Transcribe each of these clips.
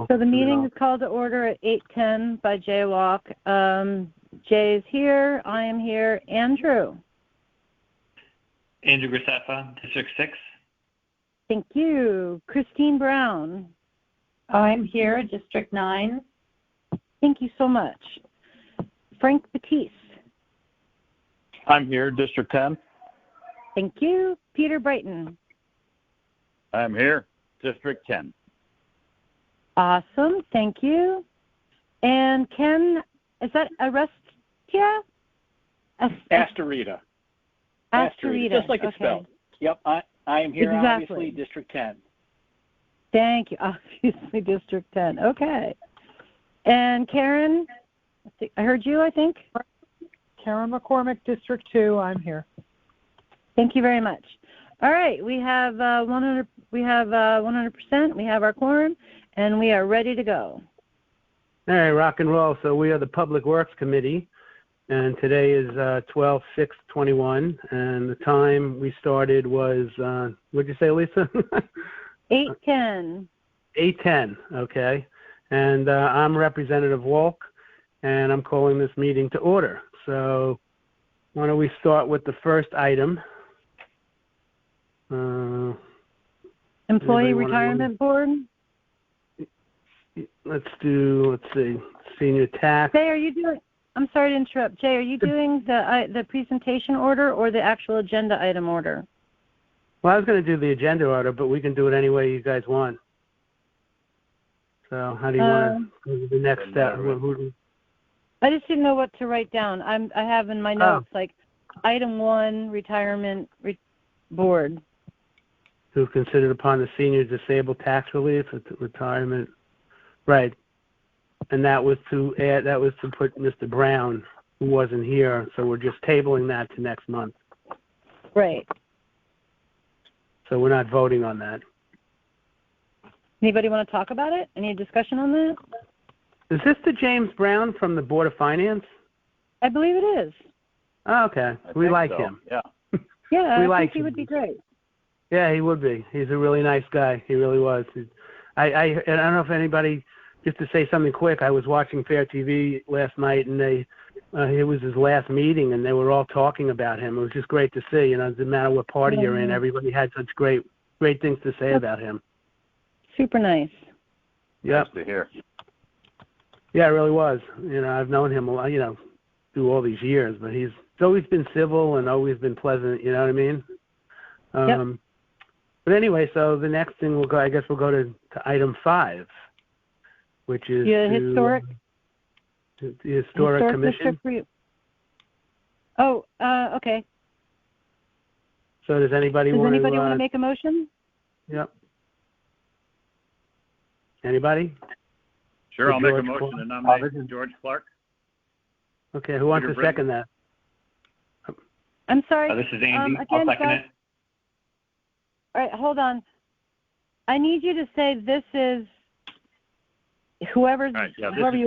So the meeting is called to order at 8:10 by Jay Walk. Jay is here. I am here. Andrew. Andrew Graceffa, District 6. Thank you. Christine Brown. I'm here, District 9. Thank you so much. Frank Batiste. I'm here, District 10. Thank you. Peter Brighton. I'm here, District 10. Awesome. Thank you. And Ken, is that Arestia? Astorita. Astorita. Just like it's spelled. Yep, I am here, Exactly. obviously, District 10. Thank you. Obviously, District 10. Okay. And Karen, I heard you, I think. Karen McCormick, District 2. I'm here. Thank you very much. All right, we have 100%. We have our quorum, and we are ready to go. All right, rock and roll. So we are the Public Works Committee, and today is 12/6/21, and the time we started was, what did you say, Lisa? 8:10. 8:10, okay. And I'm Representative Wolk, and I'm calling this meeting to order. So why don't we start with the first item. Employee Retirement Board? Let's see, senior tax. Jay, are you doing, I'm sorry to interrupt. Jay, are you doing the presentation order or the actual agenda item order? Well, I was going to do the agenda order, but we can do it any way you guys want. So how do you want to go to the next step? I just didn't know what to write down. I have in my notes, like, item 1, retirement board. To considered upon the senior disabled tax relief at retirement. Right. And that was to put Mr. Brown, who wasn't here, so we're just tabling that to next month. Right. So we're not voting on that. Anybody want to talk about it? Any discussion on that? Is this the James Brown from the Board of Finance? I believe it is. Oh, okay. We like him. Yeah. Yeah, I think he would be great. Yeah, he would be. He's a really nice guy. He really was. I don't know if anybody, just to say something quick, I was watching Fair TV last night, and it was his last meeting, and they were all talking about him. It was just great to see. You know, it doesn't matter what party you're in, everybody had such great things to say about him. Super nice. Yeah. Nice to hear. Yeah, it really was. You know, I've known him a lot, through all these years, but he's always been civil and always been pleasant. You know what I mean? Yep. But anyway, so the next thing we'll go to item 5, which is the historic commission. Oh, okay. So does anybody want to make a motion? Yep. Anybody? Sure, I'll make a motion to nominate George Clark. Okay, who wants to second that? I'm sorry. This is Andy. Again, I'll second it. All right, hold on. I need you to say this is whoever you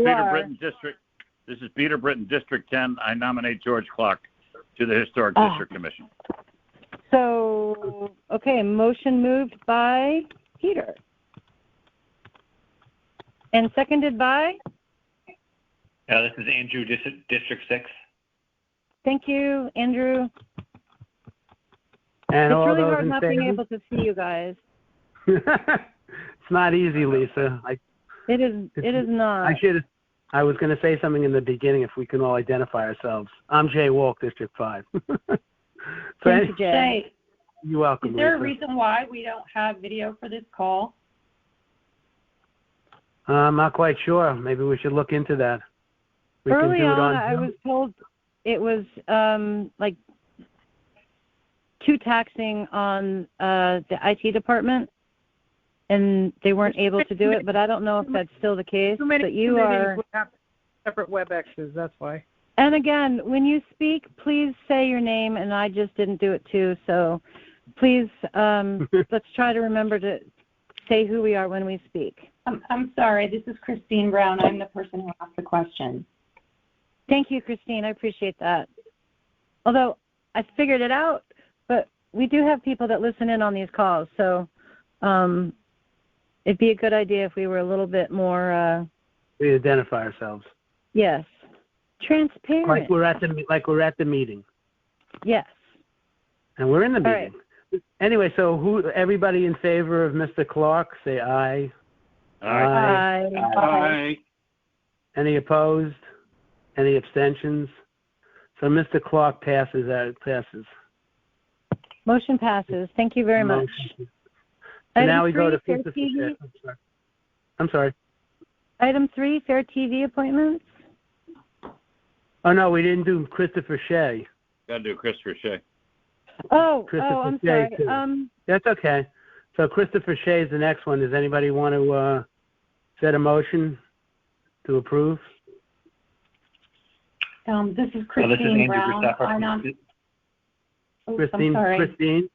are. This is Peter Britton, District 10. I nominate George Clark to the Historic District Commission. So, okay, motion moved by Peter. And seconded by? This is Andrew, District 6. Thank you, Andrew. And it's all really those hard in not favor? being able to see you guys. It's not easy, Lisa. It is not. I was going to say something in the beginning if we can all identify ourselves. I'm Jay Walk, District 5. Thank you, Jay. You're welcome, Is there Lisa. a reason why we don't have video for this call? I'm not quite sure. Maybe we should look into that. Early on, I was told it was like too taxing on the IT department, and they weren't able to do it. But I don't know if that's still the case. But you are separate WebExes. That's why. And again, when you speak, please say your name. And I just didn't do it too, so please let's try to remember to say who we are when we speak. I'm sorry. This is Christine Brown. I'm the person who asked the question. Thank you, Christine. I appreciate that. Although I figured it out, but we do have people that listen in on these calls. So it'd be a good idea if we were a little bit more, We identify ourselves. yes, transparent. Like we're at the meeting. Yes. And we're in the All meeting. Anyway, so everybody in favor of Mr. Clark, say aye. Aye. Aye. Any opposed? Any abstentions? So Mr. Clark passes. Motion passes. Thank you very much. So now we go to Fair Christopher TV. Shea. I'm sorry. Item 3, Fair TV appointments. Oh, no, we didn't do Christopher Shea. Got to do Christopher Shea. Christopher I'm Shea, sorry. too. That's okay. So Christopher Shea is the next one. Does anybody want to set a motion to approve? This is This is Christine Andrew Brown. Christopher. Christine? I'm sorry. Christine?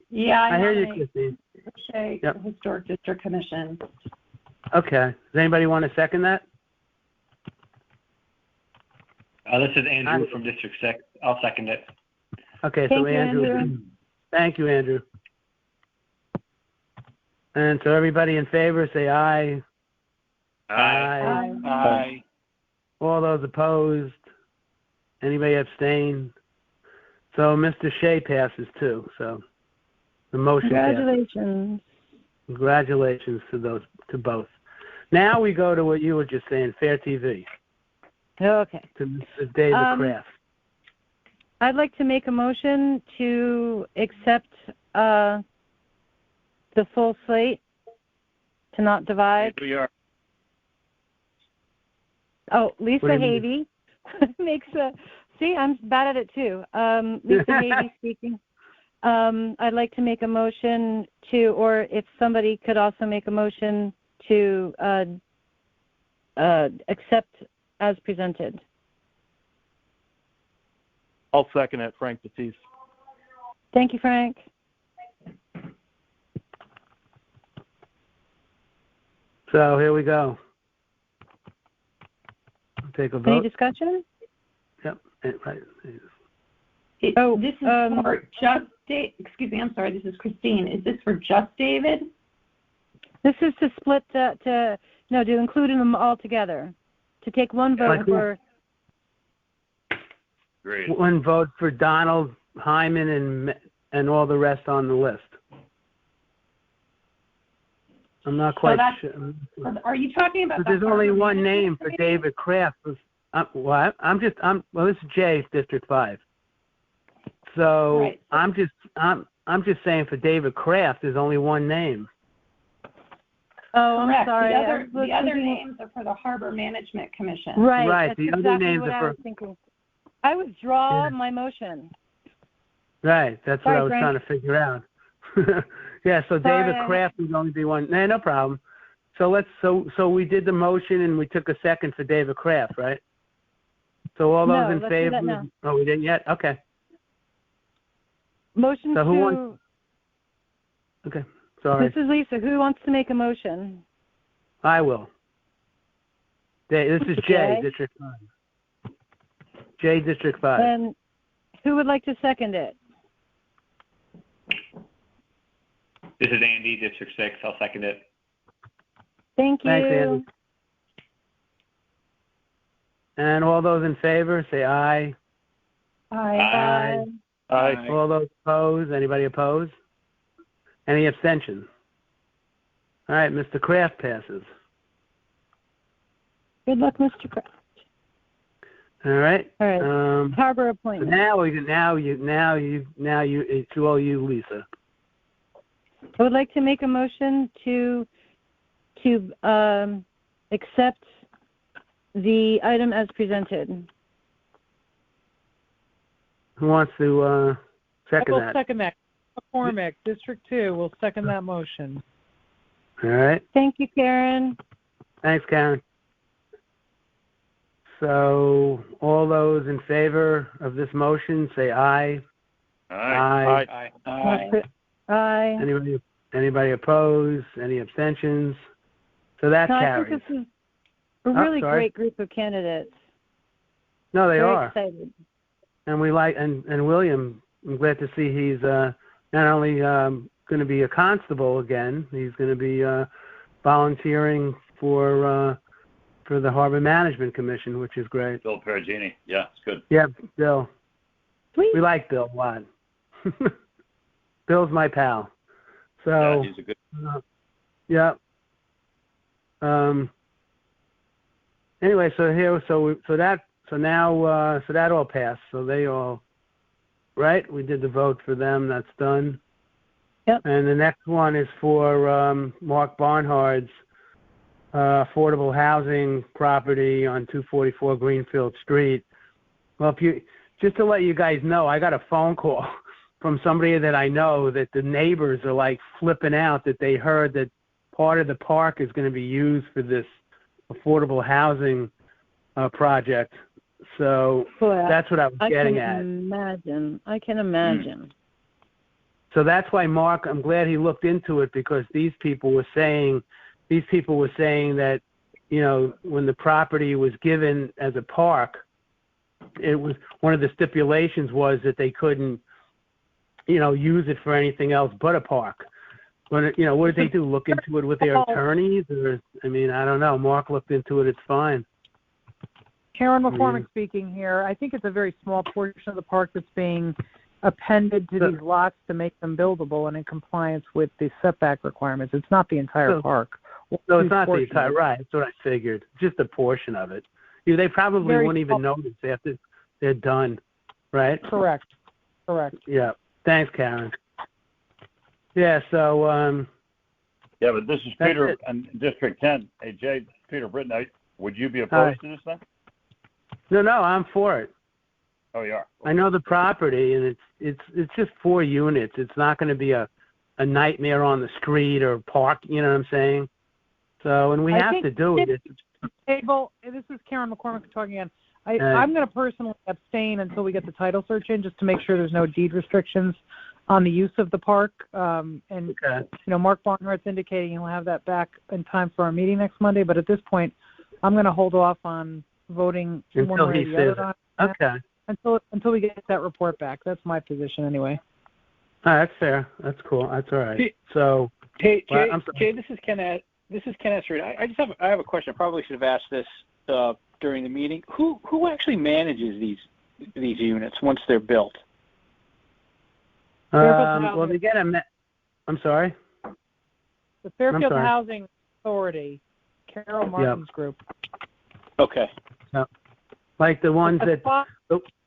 Yeah, I hear you, nominate Christine. Shea for Yep. Historic District Commission. Okay. Does anybody want to second that? This is Andrew from District 6. I'll second it. Okay, Thank so you, Andrew. Andrew. Thank you, Andrew. And so everybody in favor, say aye. Aye. Aye. All those opposed? Anybody abstain? So Mr. Shea passes too. So the motion passes. Congratulations. Congratulations to both. Now we go to what you were just saying, Fair TV, Okay. to Mr. David Kraft. I'd like to make a motion to accept the full slate, to not divide. We are. Oh, Lisa What do you mean? Havey makes a. See, I'm bad at it too. Lisa Havey speaking. I'd like to make a motion to, or if somebody could also make a motion to accept as presented. I'll second it, Frank Batiste. Thank you, Frank. So here we go. Take a Any vote. discussion? Yep. Right. This is for just excuse me, I'm sorry, this is Christine. Is this for just David? This is to split to include them all together, to take one vote for. Great. One vote for Donald, Hyman, and all the rest on the list. I'm not quite sure. Are you talking about? But there's only one name for David Kraft. What? Well, this is Jay, District 5. So Right. I'm just saying for David Kraft, there's only one name. Oh, Correct. I'm sorry. The other names are for the Harbor Management Commission. Right. Right, That's the other exactly names what are I for- was thinking. I withdraw Yeah. my motion. Right. That's what Sorry, I was Frank. trying to figure out. Yeah. So Sorry, David Kraft would only be one. No problem. So we did the motion and we took a second for David Kraft, right? So all those No, in let's do favor? that now. Oh, we didn't yet. Okay. Motion So who to. wants- Okay. Sorry. This is Lisa. Who wants to make a motion? I will. This is Jay, Jay? District 5. Jay, District 5. And who would like to second it? This is Andy, District 6. I'll second it. Thank you. Thanks, Andy. And all those in favor, say aye. Aye. Aye. All those opposed? Anybody opposed? Any abstentions? All right, Mr. Kraft passes. Good luck, Mr. Kraft. All right. All right. Harbor So appointment. it's all you, Lisa. I would like to make a motion to accept the item as presented. Who wants to second I will that? second that. McCormick, District 2, will second that motion. All right. Thank you, Karen. Thanks, Karen. So all those in favor of this motion, say aye. Aye. Aye. Aye. Aye. Anybody opposed? Any abstentions? So that No, I carries. think this is a really sorry. great group of candidates. No, they Very are. excited. And we like, and William, I'm glad to see he's not only going to be a constable again, he's going to be volunteering for the Harbor Management Commission, which is great. Bill Perugini. Yeah, it's good. Yeah, Bill. Sweet. We like Bill a lot. Bill's my pal. So Yeah, he's a good. Yeah. Anyway, so that all passed. So they all, right? We did the vote for them. That's done. Yep. And the next one is for Mark Barnhard's affordable housing property on 244 Greenfield Street. Well, just to let you guys know, I got a phone call from somebody that I know that the neighbors are like flipping out that they heard that part of the park is going to be used for this affordable housing project. So that's what I was getting at. I can imagine. So that's why Mark, I'm glad he looked into it, because these people were saying that, you know, when the property was given as a park, it was one of the stipulations was that they couldn't, you know, use it for anything else but a park. When, you know, what did they do? Look into it with their attorneys? Or, I mean, I don't know. Mark looked into it. It's fine. Karen McCormick speaking here. I think it's a very small portion of the park that's being appended to these lots to make them buildable and in compliance with the setback requirements. It's not the entire park. No, it's not the entire, right. That's what I figured. Just a portion of it. They probably won't even notice after they're done, right? Correct. Yeah. Thanks, Karen. Yeah, so... yeah, but this is Peter in District 10. Hey, Jay, Peter Britton, would you be opposed to this then? No, I'm for it. Oh, you are? I know the property, and it's just 4 units. It's not going to be a nightmare on the street or park, you know what I'm saying? So, and we have to do it. Abel, this is Karen McCormick talking again. I'm going to personally abstain until we get the title search in, just to make sure there's no deed restrictions on the use of the park. You know, Mark Barnhart's indicating he'll have that back in time for our meeting next Monday, but at this point, I'm going to hold off on voting until one way or the other. Okay. Until we get that report back. That's my position anyway. That's fair. That's cool. That's all right. So, Jay, this is Ken. This is Ken Essery. I have a question. I probably should have asked this during the meeting. Who actually manages these units once they're built? Well, they get I'm sorry. The Fairfield Housing Authority, Carol Martin's group. Okay. Yep. Like the ones that.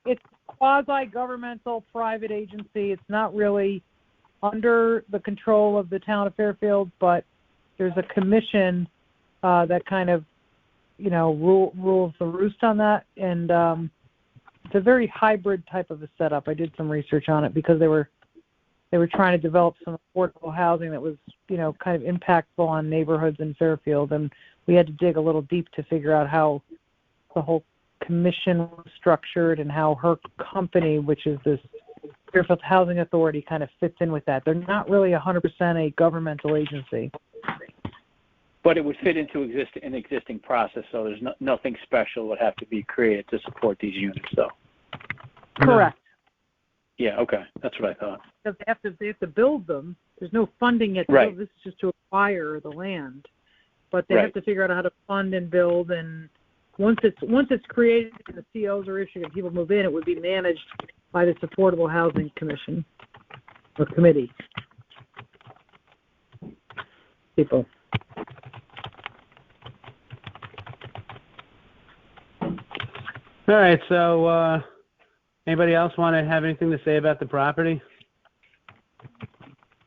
It's quasi-governmental private agency. It's not really under the control of the town of Fairfield, but there's a commission that kind of, you know, rules the roost on that. And it's a very hybrid type of a setup. I did some research on it because they were trying to develop some affordable housing that was, you know, kind of impactful on neighborhoods in Fairfield. And we had to dig a little deep to figure out how the whole commission was structured and how her company, which is this Fairfield Housing Authority, kind of fits in with that. They're not really 100% a governmental agency. But it would fit into an existing process, so there's nothing special would have to be created to support these units, though. Correct. Yeah, okay. That's what I thought. Because they have to build them. There's no funding yet to build. This is just to acquire the land. But they have to figure out how to fund and build, and once it's created and the COs are issued and people move in, it would be managed by this Affordable Housing Commission or committee. People. All right, so anybody else want to have anything to say about the property?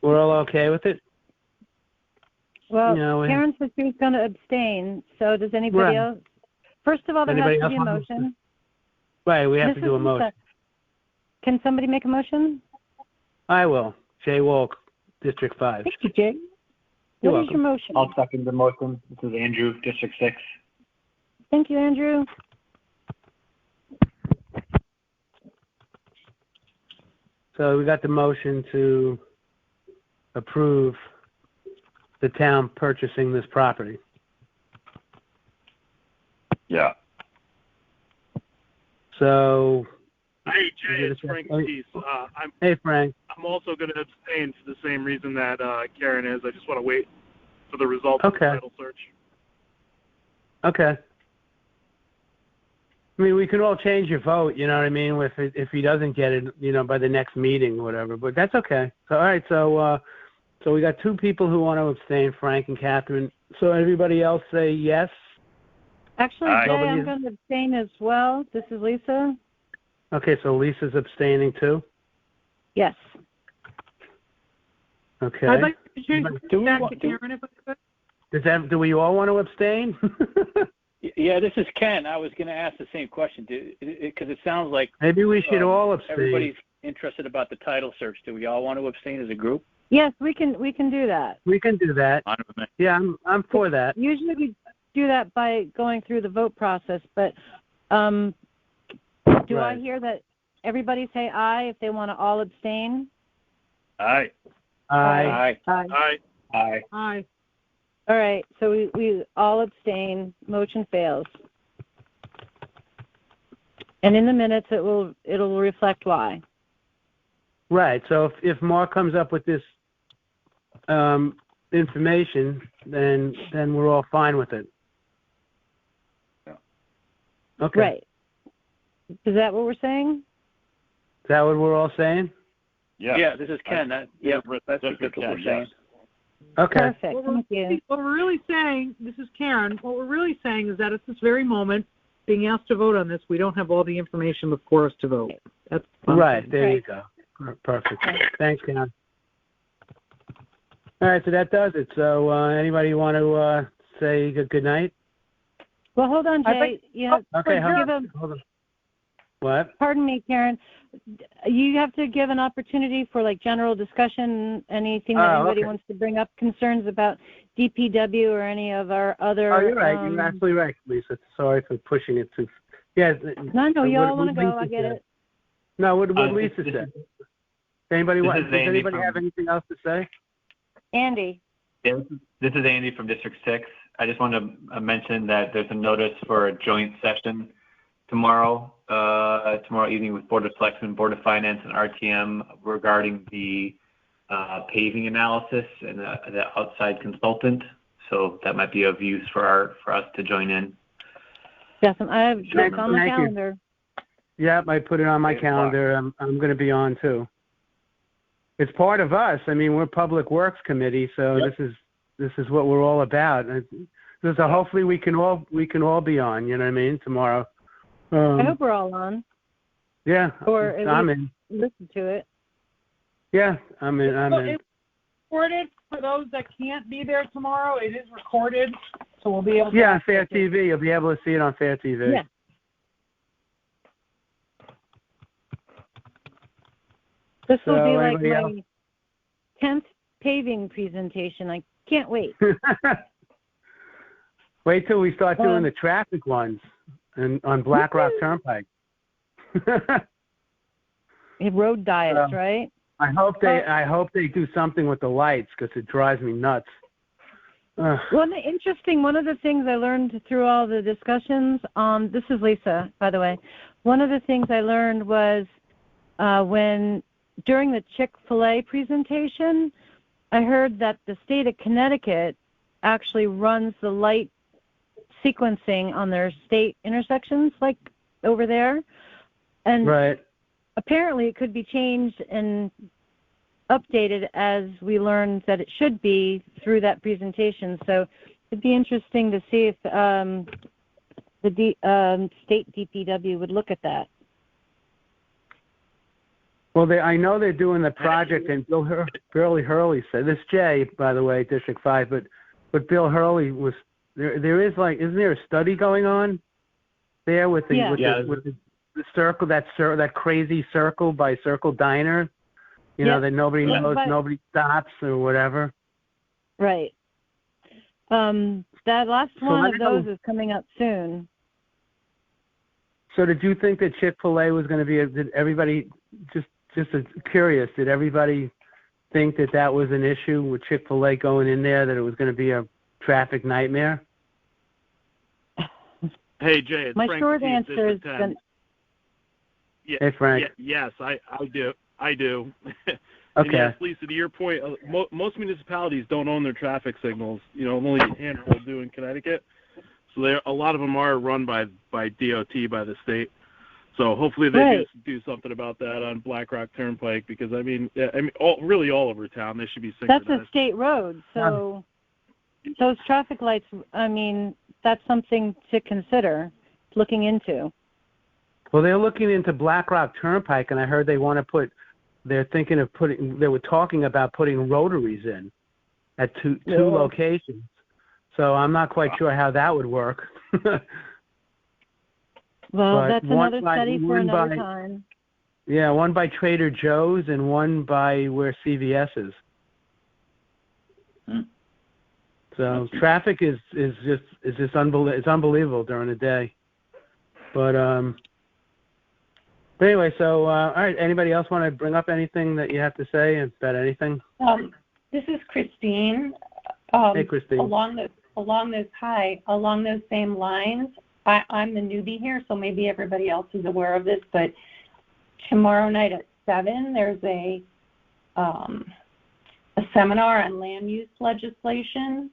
We're all okay with it? Well, Karen said she was going to abstain, so does anybody else? First of all, there has to be a motion. Right, we have to do a motion. Can somebody make a motion? I will. Jay Wolk, District 5. Thank you, Jay. What is your motion? I'll second the motion. This is Andrew, District 6. Thank you, Andrew. So we got the motion to approve the town purchasing this property. Yeah. So. Hey, Jay, it's Frank Peace. Hey, Frank. I'm also going to abstain for the same reason that Karen is. I just want to wait for the results of the title search. Okay. I mean, we can all change your vote, you know what I mean, if he doesn't get it, by the next meeting or whatever, but that's okay. So, all right, so we got 2 people who want to abstain, Frank and Catherine. So everybody else say yes? Actually, Jay, I'm going to abstain as well. This is Lisa. Okay, so Lisa's abstaining too? Yes. Okay. I'd like to change back to Karen if I could. Do we all want to abstain? Yeah, this is Ken. I was going to ask the same question because it sounds like maybe we should all abstain. Everybody's interested about the title search. Do we all want to abstain as a group? Yes, we can do that. We can do that. Yeah, I'm for that. Usually we do that by going through the vote process, but do I hear that everybody say aye if they want to all abstain? Aye. Aye. Aye. Aye. Aye. All right, so we all abstain. Motion fails. And in the minutes, it'll reflect why. Right. So if Mark comes up with this information, then we're all fine with it. Yeah. Okay. Right. Is that what we're saying? Is that what we're all saying? Yeah. Yeah, this is Ken. That's what we're saying. Okay. Perfect. Thank you. What we're really saying, this is Karen, what we're really saying is that at this very moment, being asked to vote on this, we don't have all the information before us to vote. That's right. There you go. Perfect. Thanks, Karen. All right, so that does it. So anybody want to say good night? Well, hold on, Jay. Okay, hold on. What? Pardon me, Karen. You have to give an opportunity for general discussion, anything that anybody wants to bring up, concerns about DPW or any of our other. Oh, you're right. You're absolutely right, Lisa. Sorry for pushing it too. Yeah. No, you all want to go. I get it. No, what Lisa said. Does anybody have anything else to say? Andy. Yeah, this is Andy from District 6. I just wanted to mention that there's a notice for a joint session tomorrow evening with Board of Selectmen, Board of Finance, and RTM regarding the paving analysis and the outside consultant. So that might be of use for us to join in. Definitely. I have it on my calendar. Yeah, I put it on my calendar. I'm going to be on too. It's part of us. I mean, we're Public Works Committee, so this is what we're all about. So hopefully we can all be on. You know what I mean? Tomorrow. I hope we're all on. Yeah, or I'm in. Listen to it. Yeah, I'm in. It's recorded for those that can't be there tomorrow. It is recorded, so we'll be able to. Yeah, on Fair TV. You'll be able to see it on Fair TV. Yeah. This will be like my 10th paving presentation. I can't wait. Wait till we start doing the traffic ones on Black Rock Turnpike. Road diets, right? I hope they do something with the lights because it drives me nuts. One of the things I learned through all the discussions, this is Lisa, by the way. One of the things I learned was during the Chick-fil-A presentation, I heard that the state of Connecticut actually runs the light sequencing on their state intersections, like over there. And apparently it could be changed and updated as we learned that it should be through that presentation. So it'd be interesting to see if the state DPW would look at that. Well, I know they're doing the project, and Bill Hurley said, this Jay, by the way, District 5, but Bill Hurley was, there is isn't there a study going on there with the circle, that crazy circle by Circle Diner, that nobody knows, nobody stops or whatever. Right. That last one of those is coming up soon. So did you think that Chick-fil-A was going to be, did everybody, just curious, did everybody think that was an issue with Chick-fil-A going in there, that it was going to be a traffic nightmare? Hey, Jay, it's my Frank short Keith, answer is yeah, hey, Frank. yes, I do. And Okay. yes, Lisa, to your point, most municipalities don't own their traffic signals. Only a handful do in Connecticut. So a lot of them are run by DOT, by the state. So hopefully they do something about that on Black Rock Turnpike, because really all over town they should be synchronized. That's a state road, so those traffic lights. That's something to consider looking into. Well, they're looking into Black Rock Turnpike, and I heard they were talking about putting rotaries in at two locations. So I'm not quite sure how that would work. Well, that's another study for another time. Yeah, one by Trader Joe's and one by where CVS is. So traffic is just unbelievable during the day. But anyway, so all right. Anybody else want to bring up anything that you have to say about anything? This is Christine. Hey, Christine. Along those same lines, I'm the newbie here, so maybe everybody else is aware of this, but tomorrow night at 7, there's a seminar on land use legislation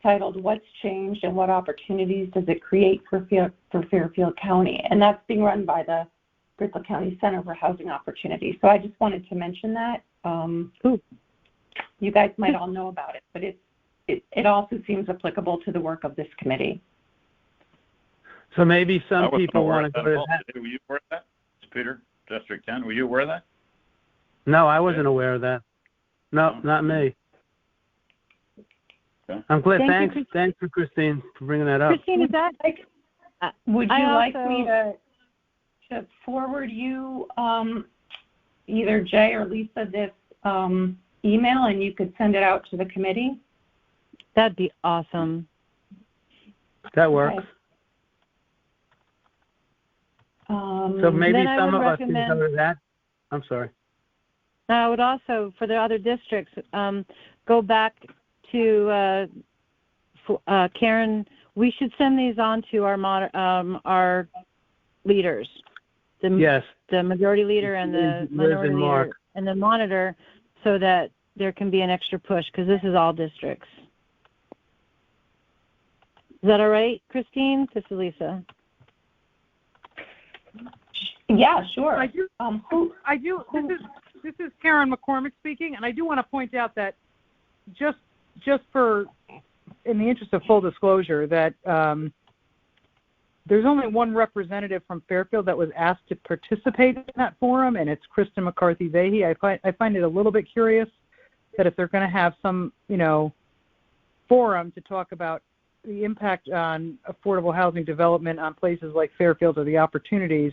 titled "What's Changed and What Opportunities Does It Create for Fairfield County?" And that's being run by the Bristol County Center for Housing Opportunity. So I just wanted to mention that. You guys might all know about it, but it also seems applicable to the work of this committee. So maybe some people want to go to that. Were you aware of that? Peter, District 10, were you aware of that? No, I wasn't aware of that. No, not me. Okay. I'm glad. Thanks for Christine for bringing that up. Christine, is that? Would you like me to forward you, either Jay or Lisa, this email, and you could send it out to the committee? That'd be awesome. That works. Okay. So maybe some of us can cover that. I'm sorry. I would also, for the other districts, go back to Karen. We should send these on to our leaders. Yes. The majority leader and the minority leader and the monitor, so that there can be an extra push, because this is all districts. Is that all right, Christine? This is Lisa. Yeah, sure. I do. This is Karen McCormick speaking, and I do want to point out that just for, in the interest of full disclosure, that there's only one representative from Fairfield that was asked to participate in that forum, and it's Kristen McCarthy-Vahey. I find it a little bit curious that if they're going to have some, forum to talk about the impact on affordable housing development on places like Fairfield or the opportunities,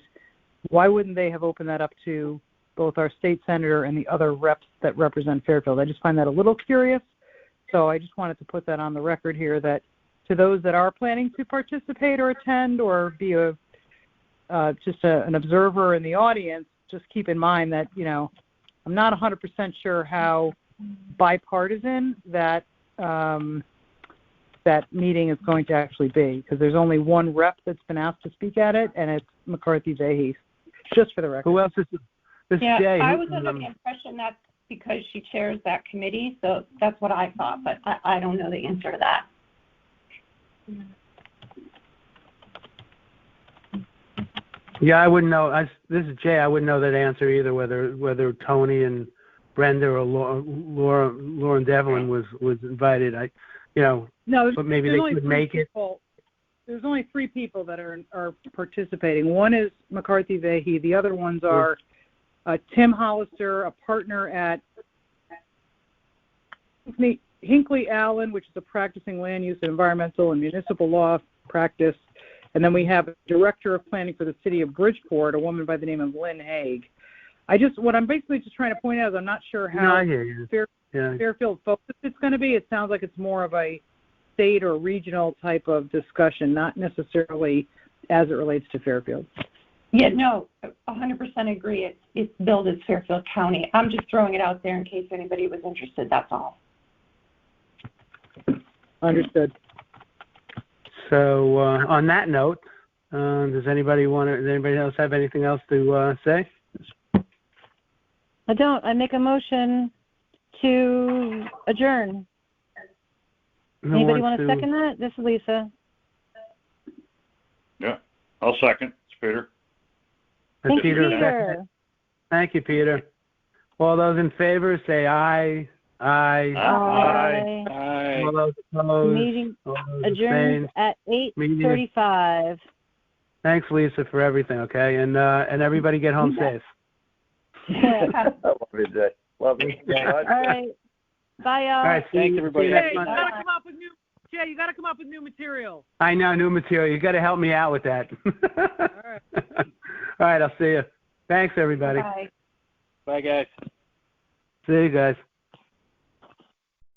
why wouldn't they have opened that up to both our state senator and the other reps that represent Fairfield? I just find that a little curious. So I just wanted to put that on the record here, that to those that are planning to participate or attend or be an observer in the audience, just keep in mind that, I'm not 100% sure how bipartisan that meeting is going to actually be, because there's only one rep that's been asked to speak at it, and it's McCarthy-Vahey, just for the record. Who else is this? Jay. I was under the impression that's because she chairs that committee, so that's what I thought, but I don't know the answer to that. Yeah, I wouldn't know. This is Jay. I wouldn't know that answer either, whether Tony and Brenda or Lauren Devlin was invited. No, but maybe they could make it. There's only 3 people that are participating. One is McCarthy-Vahey. The other ones are Tim Hollister, a partner at Hinckley Allen, which is a practicing land use and environmental and municipal law practice. And then we have a director of planning for the city of Bridgeport, a woman by the name of Lynn Haig. What I'm basically just trying to point out is I'm not sure how Fairfield focused it's going to be. It sounds like it's more of a state or regional type of discussion, not necessarily as it relates to Fairfield. Yeah, no, 100% agree. It's billed as Fairfield County. I'm just throwing it out there in case anybody was interested, that's all. Understood. So on that note, does anybody else have anything else to say? I don't. I make a motion to adjourn. Anybody want to second that? This is Lisa. Yeah, I'll second. It's Peter. Thank you, Peter. Peter. Thank you, Peter. All those in favor say aye. Aye. Aye. Aye. All those opposed. Meeting all those adjourned abstained. at 8:35. Thanks, Lisa, for everything. Okay, and everybody get home safe. Love you, Jay. Love you. All right. Bye, y'all. All right. Thanks, everybody. Jay, you gotta come up with new material. I know, new material. You got to help me out with that. All right. All right, I'll see you. Thanks, everybody. Bye. Bye, guys. See you guys.